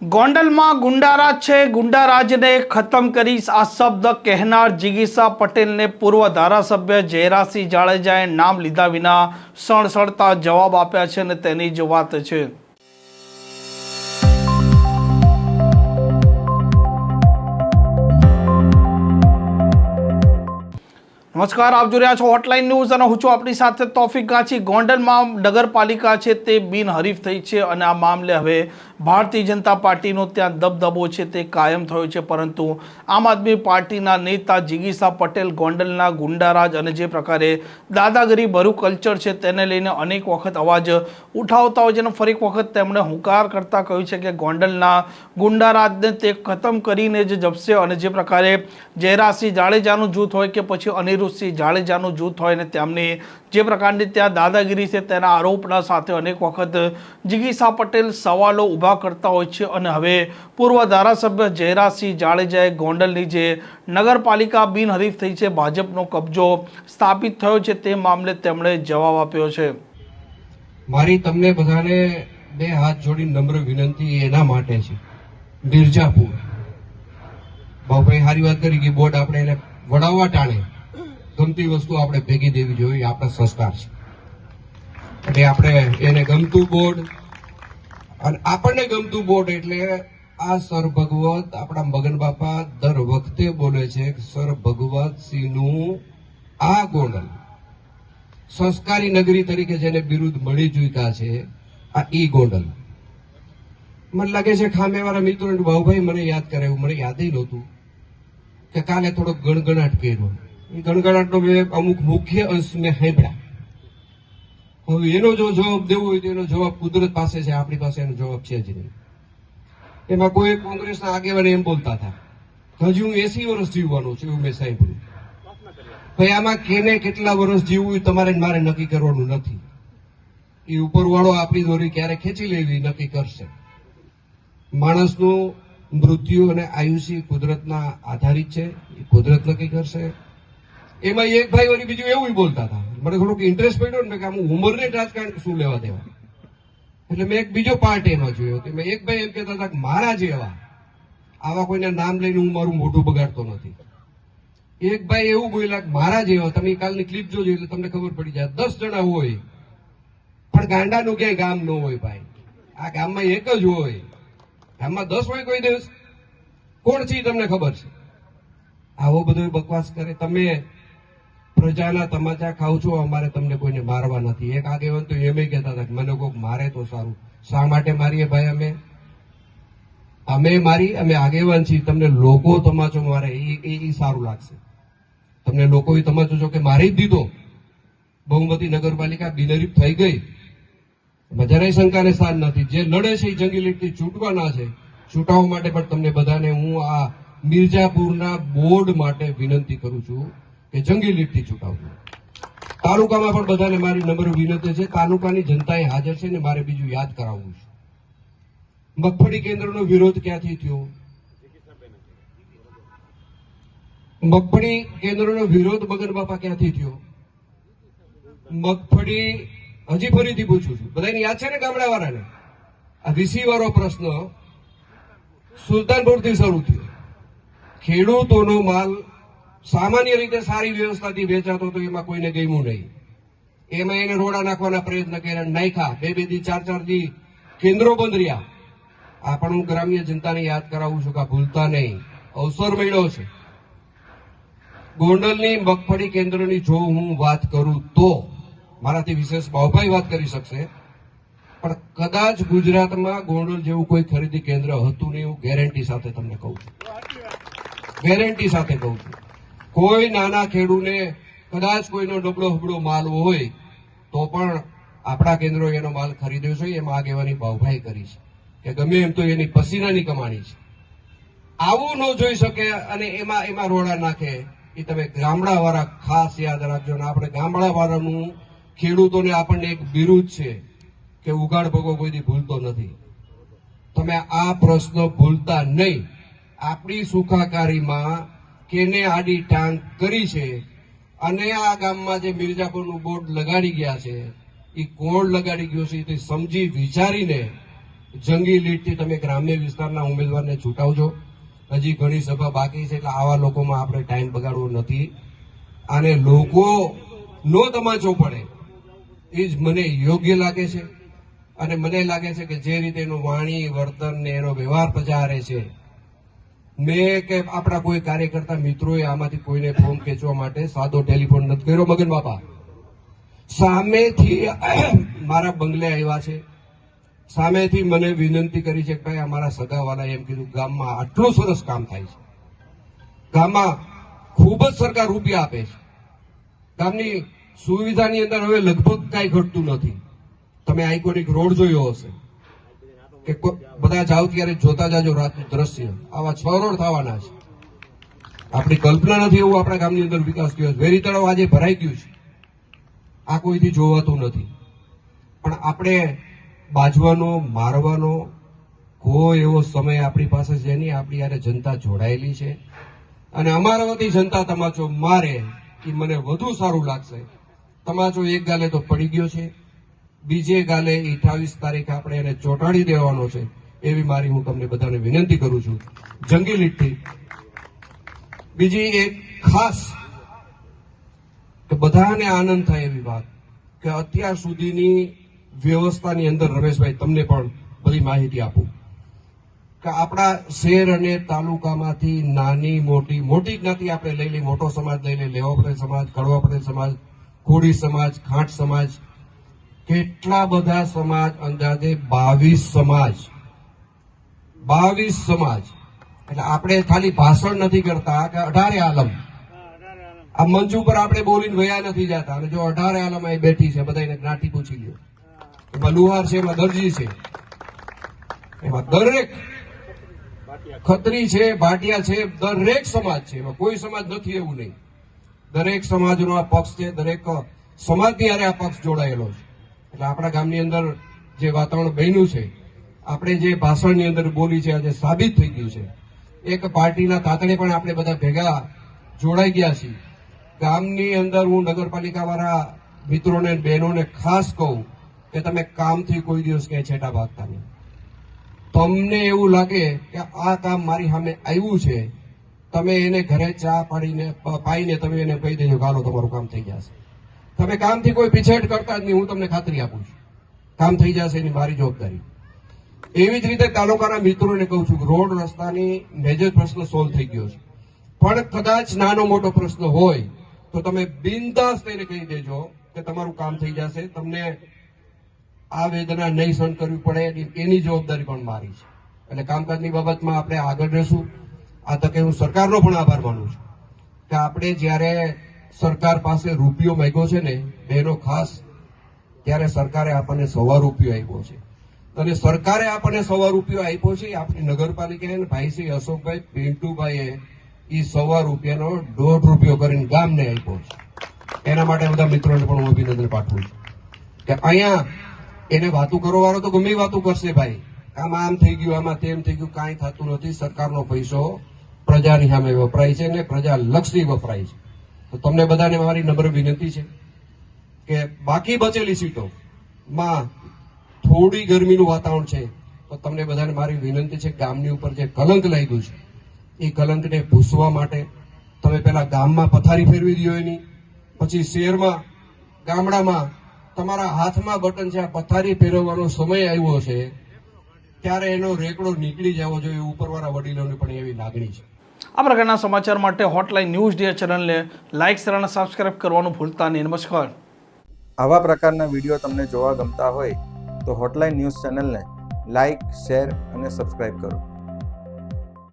ગોંડલમાં ગુંડારાજ છે, ગુંડારાજને ખતમ કરીશ આ શબ્દ કહેનાર જિગીશા પટેલને પૂર્વ ધારાસભ્ય જયરાસિંહ જાડેજાએ નામ લીધા વિના સણસણતા જવાબ આપ્યા છે અને તેની જ વાત છે। નમસ્કાર, આપ જોઈ રહ્યા છો હોટલાઇન ન્યૂઝ અને હું છું આપણી સાથે તોફિક ગાંચી। ગોંડલમાં નગરપાલિકા છે તે બિનહરીફ થઈ છે અને આ મામલે હવે ભારતીય જનતા પાર્ટીનો ત્યાં દબદબો છે તે કાયમ થયો છે, પરંતુ આમ આદમી પાર્ટીના નેતા જિગીશા પટેલ ગોંડલના ગુંડારાજ અને જે પ્રકારે દાદાગીરી ભરું કલ્ચર છે તેને લઈને અનેક વખત અવાજ ઉઠાવતા હોય છે અને ફરી એક વખત તેમણે હુંકાર કરતા કહ્યું છે કે ગોંડલના ગુંડારાજને તે ખતમ કરીને જ જપશે અને જે પ્રકારે જયરાસિંહ જાડેજાનું જૂથ હોય કે પછી અનિરુદ્ધસિંહ જાડેજાનું જૂથ હોય ને તેમની જે પ્રકારની ત્યાં દાદાગીરી છે તેના આરોપના સાથે અનેક વખત જિગીશા પટેલ સવાલો ઊભા કરતા હોય છે અને હવે પૂર્વ ધારાસભ્ય જયરાસિંહ જાડેજાએ ગોંડલની જે નગરપાલિકા બિનહરીફ થઈ છે, ભાજપનો કબજો સ્થાપિત થયો છે, તે મામલે તેમણે જવાબ આપ્યો છે। મારી તમને બધાને બે હાથ જોડી નમ્ર વિનંતી એના માટે છે, મિર્જાપુર બાપુભાઈ સારી વાત કરી કે બોર્ડ આપણે એને વડાવવા ટાણે ગમતી વસ્તુ આપણે ભેગી દેવી જોઈએ, આપણા સંસ્કાર છે એટલે આપણે એને ગમતું બોર્ડ અને આપણને ગમતું બોર્ડ એટલે આ સર ભગવત આપણા મગન બાપા દર વખતે બોલે છે કે સર ભગવત સિંહનું આ ગોંડલ સંસ્કારી નગરી તરીકે જેને બિરુદ મળી ચૂક્યા છે આ ઈ ગોંડલ। મને લાગે છે ખામેવાળા મિત્રો બાહુભાઈ મને યાદ કરાવ્યું, મને યાદ નહોતું કે કાલે થોડો ગણગણાટ કર્યો। એ ગણગણાટનો મેં અમુક મુખ્ય અંશ મેં સાંભળ્યા। હવે એનો જો જવાબ દેવો હોય તો એનો જવાબ કુદરત પાસે છે, આપણી પાસે એનો જવાબ છે જ નહીં। એમાં કોઈ કોંગ્રેસના આગેવાન એમ બોલતા હતા હજુ હું 80 વર્ષ જીવવાનો છું એવું મેં સાંભળ્યું। ભાઈ આમાં કેને કેટલા વર્ષ જીવવું તમારે મારે નક્કી કરવાનું નથી, એ ઉપરવાળો આપણી દોરી ક્યારે ખેંચી લેવી નક્કી કરશે। માણસનું મૃત્યુ અને આયુષ્ય કુદરતના આધારિત છે, એ કુદરત નક્કી કરશે। એમાં એક ભાઈ વળી બીજું એવું બોલતા હતા, મને થોડોક ઇન્ટરેસ્ટ પડ્યો ને કે આમ ઉંમરને રાજકારણ શું લેવા દેવા, એટલે મેં એક બીજો પાર્ટ એમાં જોયો હતો। મેં એક ભાઈ એમ કહેતા હતા કે મારા જેવા આવા કોઈના નામ લઈને હું મારું મોઢું બગાડતો નથી। એક ભાઈ એવું બોલ્યા કે મારા જેવા, તમે કાલની ક્લિપ જોજો એટલે તમને ખબર પડી જાય, 10 જણા હોય પણ ગાંડાનું ક્યાંય ગામ ન હોય ભાઈ, આ ગામમાં એક જ હોય, ગામમાં 10 હોય કોઈ દિવસ, કોણ છે તમને ખબર છે? આવો બધો બકવાસ કરે। તમે પ્રજાના તમાચા ખાવ છો, અમારે તમને કોઈને મારવા નથી। એક આગેવાન તો એમ કહેતા હતા કે મને કોઈક મારે તો સારું, શા માટે મારીએ ભાઈ? અમે આગેવાન છીએ, તમને લોકો તમાચો મારે એ સારું લાગશે, તમને લોકો એ તમાચો જો કે મારી જ દીધો, બહુમતી નગરપાલિકા બિનહરીફ થઈ ગઈ, જરાય શંકાને સ્થાન નથી। જે લડે છે એ જંગી લીટથી છૂટવાના છે, છૂટાવવા માટે પણ તમને બધાને હું આ મિર્જાપુરના બોર્ડ માટે વિનંતી કરું છું કે જંગી લીટથી છૂટાવજો। તાલુકામાં પણ બધાને મારી નમ્ર વિનંતી છે, તાલુકાની જનતાએ હાજર છે ને મારે બીજું યાદ કરાવવું છે, મગફળી કેન્દ્રનો વિરોધ ક્યાંથી થયો? મગફળી કેન્દ્રનો વિરોધ મગન બાપા ક્યાંથી થયો? મગફળી હજી ફરીથી પૂછું છું, બધાને યાદ છે ને ગામડાવાળાને? આ વીસી વાળો પ્રશ્ન સુલતાનપુરથી શરૂ થયો। ખેડૂતોનો માલ સામાન્ય રીતે સારી વ્યવસ્થાથી વેચાતો હતો, એમાં કોઈને ગમ્યું નહીં, એમાં એને રોડા નાખવાના પ્રયત્ન કર્યા, નાખ્યા, 2 દી 4 દી કેન્દ્રો બંધ રહ્યા। આ પણ હું ગ્રામ્ય જનતાને યાદ કરાવું છું કે ભૂલતા નહીં, અવસર મળ્યો છે। ગોંડલની મગફળી કેન્દ્રની જો હું વાત કરું તો મારાથી વિશેષ બાહુભાઈ વાત કરી શકશે, પણ કદાચ ગુજરાતમાં ગોંડલ જેવું કોઈ ખરીદી કેન્દ્ર હતું નહીં, એવું ગેરંટી સાથે તમને કહું છું, ગેરંટી સાથે કહું છું। કોઈ નાના ખેડૂને કદાચ કોઈનો નબળો હબળો માલ હોય તો પણ આપણા કેન્દ્રો એનો માલ ખરીદ્યો છે, એમાં આગેવાની બાહુભાઈ કરી છે કે ગમે એમ તો એની પસીનાની કમાણી છે, આવું ન જોઈ શકે અને એમાં રોડા નાખે। એ તમે ગામડાવાળા ખાસ યાદ રાખજો ને, આપણે ગામડાવાળાનું ખેડૂતોને આપણને એક બિરુદ છે કે ઉઘાડ ભગો કોઈથી ભૂલતો નથી, તમે આ પ્રશ્ન ભૂલતા નહીં। આપણી સુખાકારીમાં કેને આડી ટાંગ કરી છે અને આ ગામમાં જે મિર્જાપુરનું બોર્ડ લગાડી ગયા છે એ કોણ લગાડી ગયો છે તે સમજી વિચારીને જંગી લીડથી તમે ગ્રામ્ય વિસ્તારના ઉમેદવારને ચૂંટાવજો. હજી ઘણી સભા બાકી છે, એટલે આવા લોકોમાં આપણે ટાઈમ બગાડવો નથી. અને લોકોનો તમાચો પડે એ જ મને યોગ્ય લાગે છે. અને મને લાગે છે કે જે રીતે એનું વાણી વર્તન ને એનો વ્યવહાર પ્રચારે છે, મેં કે આપણા કોઈ કાર્યકર્તા મિત્રોએ આમાંથી કોઈને ફોર્મ ખેંચવા માટે સાદો ટેલિફોન નથી કર્યો. મગન બાપા સામેથી મારા બંગલે આવ્યા છે, સામેથી મને વિનંતી કરી છે કે ભાઈ અમારા સગાવાલા એમ કીધું ગામમાં આટલું સરસ કામ થાય છે, ગામમાં ખૂબ જ સરકાર રૂપિયા આપે છે, ગામની સુવિધાની અંદર હવે લગભગ કાંઈ ઘટતું નથી. તમે આઇકોનિક રોડ જોયો હશે કે બધા જાવ ત્યારે જોતા જાજો રાતનું દ્રશ્ય. આવા 6 રોડ થવાના છે. આપણી કલ્પના નથી એવું આપણા ગામની અંદર વિકાસ થયો છે. વેરી તળાવ આજે ભરાઈ ગયું છે, આ કોઈથી જોવાતું નથી. પણ આપણે બાજવાનો મારવાનો કોઈ એવો સમય આપણી પાસે છે નહીં. આપણી યારે જનતા જોડાયેલી છે અને અમારા વતી જનતા તમાચો મારે એ મને વધુ સારું લાગશે. તમાચો એક ગાલે તો પડી ગયો છે, બીજે ગાલે 28 તારીખે આપણે એને ચોંટાડી દેવાનો છે, એવી મારી હું તમને બધાને વિનંતી કરું છું જંગી લીડથી. બીજી એક ખાસ કે બધાને આનંદ થાય એવી વાત કે અત્યાર સુધીની વ્યવસ્થાની અંદર રમેશભાઈ તમને પણ બધી માહિતી આપું કે આપણા શહેર અને તાલુકામાંથી નાની મોટી જ્ઞાતિ આપણે લઈ લઈએ, મોટો સમાજ લઈ લઈએ, લેવા પડે સમાજ, કડવા પડે સમાજ, કોળી સમાજ, ખાંટ સમાજ, કેટલા બધા સમાજ, અંદાજે 22 સમાજ. એટલે આપણે ખાલી ભાષણ નથી કરતા કે 18 આલમ આ મંચ ઉપર આપણે બોલીને વયા નથી જતા. અને જો 18 આલમ અહીં બેઠી છે, બધાને જ્ઞાતિ પૂછી લ્યો. એમાં લુહાર છે, એમાં દરજી છે, એમાં દરેક ખત્રી છે, ભાટિયા છે, દરેક સમાજ છે. એમાં કોઈ સમાજ નથી એવું નહીં. દરેક સમાજનો આ પક્ષ છે, દરેક સમાજની હારે આ પક્ષ જોડાયેલો છે. એટલે આપણા ગામની અંદર જે વાતાવરણ બન્યું છે, આપણે જે ભાષણની અંદર બોલી છે, આજે સાબિત થઈ ગયું છે. એક પાર્ટીના તાતણે પણ આપણે બધા ભેગા જોડાઈ ગયા છીએ. ગામની અંદર હું નગરપાલિકા વાળા મિત્રોને બહેનોને ખાસ કહું કે તમે કામથી કોઈ દિવસ ક્યાંય છેટા ભાગતા નહીં. તમને એવું લાગે કે આ કામ મારી સામે આવ્યું છે, તમે એને ઘરે ચા પાઈને તમે એને કહી દેજો કે હાલો તમારું કામ થઈ જશે. તમે કામથી કોઈ પીછેટ કરતા જ નહીં, હું તમને ખાતરી આપું છું. કામ થઈ જશે એની મારી જવાબદારી. એવી જ રીતે તાલુકાના મિત્રોને કહું છું કે રોડ રસ્તાની મેજર પ્રશ્ન સોલ્વ થઈ ગયો છે, પણ કદાચ નાનો મોટો પ્રશ્ન હોય તો તમે બિંદાસ થઈને કહી દેજો કે તમારું કામ થઈ જશે. તમને આ વેદના નહીં સહન કરવી પડે એની જવાબદારી પણ મારી છે. એટલે કામકાજની બાબતમાં આપણે આગળ રહેશું. આ તકે હું સરકારનો પણ આભાર માનું છું કે આપણે જ્યારે સરકાર પાસે રૂપિયો માંગ્યો છે ને બહેનો ખાસ, ત્યારે સરકારે આપણને 1.25 રૂપિયો આપ્યો છે. અને સરકારે આપણને 1.25 રૂપિયો આપ્યો છે. આપણી નગરપાલિકાએ ભાઈ શ્રી અશોકભાઈ પિન્ટુભાઈએ એ 1.25 રૂપિયાનો 1.5 રૂપિયો કરીને ગામને આપ્યો છે. એના માટે બધા મિત્રોને પણ હું અભિનંદન પાઠવું છું કે અહીંયા એને વાતું કરવા વાળો તો ગમે વાતું કરશે ભાઈ, આમ થઈ ગયું, આમાં તેમ થઈ ગયું, કાંઈ થતું નથી. સરકારનો પૈસો પ્રજાની સામે વપરાય છે ને પ્રજા લક્ષી વપરાય છે. તો તમને બધાને મારી નમ્ર વિનંતી છે કે બાકી બચેલી સીટોમાં થોડી ગરમીનું વાતાવરણ છે, તો તમને બધાને મારી વિનંતી છે ગામની ઉપર જે કલંક લાગ્યું છે એ કલંકને ભૂસવા માટે તમે પેલા ગામમાં પથારી ફેરવી દો એની, પછી શહેરમાં ગામડામાં તમારા હાથમાં બટન છે, આ પથારી ફેરવવાનો સમય આવ્યો છે ત્યારે એનો રેકડો નીકળી જવો જોઈએ. ઉપરવાળા વડીલોની પણ એવી લાગણી છે. આ પ્રકારના સમાચાર માટે હોટલાઇન ન્યૂઝ ડે ચેનલને લાઇક, શેર અને સબસ્ક્રાઇબ કરવાનું ભૂલતા નહીં. નમસ્કાર. આવા પ્રકારના વિડીયો તમને જોવા ગમતા હોય તો હોટલાઇન ન્યૂઝ ચેનલને લાઇક, શેર અને સબસ્ક્રાઇબ કરો.